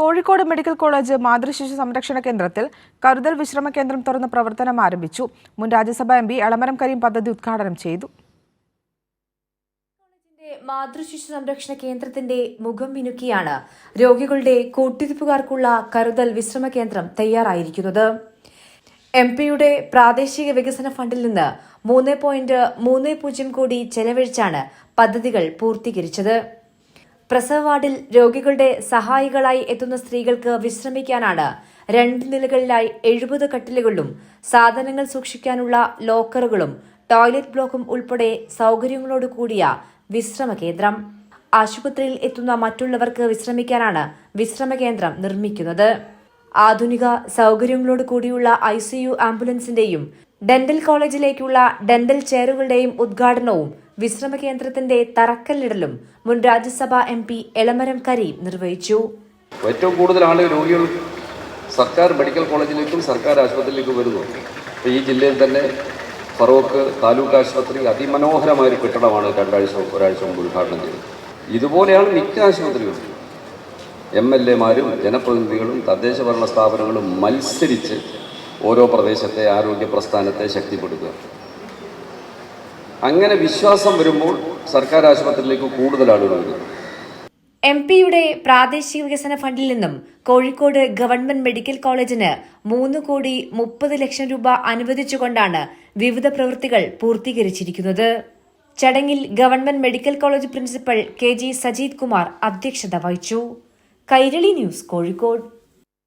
Kozhikode medical college മാതൃശിശു സംരക്ഷണ കേന്ദ്രത്തിൽ കരുതൽ വിശ്രമ കേന്ദ്രം തുറന്ന് പ്രവർത്തനം ആരംഭിച്ചു. മുൻ രാജ്യസഭാ എംപി എളമരം കരീം പദ്ധതി ഉദ്ഘാടനം ചെയ്തു. മാതൃശിശു സംരക്ഷണ കേന്ദ്രത്തിന്റെ മുഖം മിനുക്കിയാണ് രോഗികളുടെ കൂട്ടിരിപ്പുകാർക്കുള്ള കരുതൽ വിശ്രമ കേന്ദ്രം തയ്യാറായിരിക്കുന്നത്. എംപിയുടെ പ്രാദേശിക വികസന ഫണ്ടിൽ നിന്ന് 3.30 കോടി ചെലവഴിച്ചാണ് പദ്ധതികൾ പൂർത്തീകരിച്ചത്. പ്രസവ വാർഡിൽ രോഗികളുടെ സഹായികളായി എത്തുന്ന സ്ത്രീകൾക്ക് വിശ്രമിക്കാനാണ് 2 നിലകളിലായി 70 കട്ടിലുകളും സാധനങ്ങൾ സൂക്ഷിക്കാനുള്ള ലോക്കറുകളും ടോയ്ലറ്റ് ബ്ലോക്കും ഉൾപ്പെടെ സൗകര്യങ്ങളോട് കൂടിയ വിശ്രമ കേന്ദ്രം. ആശുപത്രിയിൽ എത്തുന്ന മറ്റുള്ളവർക്ക് വിശ്രമിക്കാനാണ് വിശ്രമ കേന്ദ്രം നിർമ്മിക്കുന്നത്. ആധുനിക സൗകര്യങ്ങളോട് കൂടിയുള്ള ICU ആംബുലൻസിന്റെയും ഡെന്റൽ കോളേജിലേക്കുള്ള ഡെന്റൽ ചെയറുകളുടെയും ഉദ്ഘാടനവും വിശ്രമ കേന്ദ്രത്തിന്റെ തറക്കല്ലിടലും മുൻ രാജ്യസഭാ MP എളമരം കരീം നിർവഹിച്ചു. ഏറ്റവും കൂടുതൽ ആളുകൾ രോഗികൾ സർക്കാർ മെഡിക്കൽ കോളേജിലേക്കും സർക്കാർ ആശുപത്രിയിലേക്കും വരുന്നു. ഈ ജില്ലയിൽ തന്നെ ഫറോക്ക് താലൂക്ക് ആശുപത്രി അതിമനോഹരമായൊരു കെട്ടിടമാണ് ഒരാഴ്ച മുമ്പ് ഉദ്ഘാടനം ചെയ്തത്. ഇതുപോലെയാണ് മിക്ക ആശുപത്രികളും. MLA മാരും ജനപ്രതിനിധികളും തദ്ദേശ ഭരണ സ്ഥാപനങ്ങളും മത്സരിച്ച് ഓരോ പ്രദേശത്തെ ആരോഗ്യ പ്രസ്ഥാനത്തെ ശക്തിപ്പെടുത്തുക. അങ്ങനെ വിശ്വാസം വരുമ്പോൾ സർക്കാർ ആശുപത്രിയിലേക്ക് കൂടുതൽ ആളുകൾ വരുന്നു. MPയുടെ പ്രാദേശിക വികസന ഫണ്ടിൽ നിന്നും കോഴിക്കോട് ഗവൺമെന്റ് മെഡിക്കൽ കോളേജിന് 3.30 കോടി രൂപ അനുവദിച്ചുകൊണ്ടാണ് വിവിധ പ്രവൃത്തികൾ പൂർത്തീകരിച്ചിരിക്കുന്നത്. ചടങ്ങിൽ government medical college principal KG Sajid Kumar അധ്യക്ഷത വഹിച്ചു. കൈരളി ന്യൂസ്, കോഴിക്കോട്.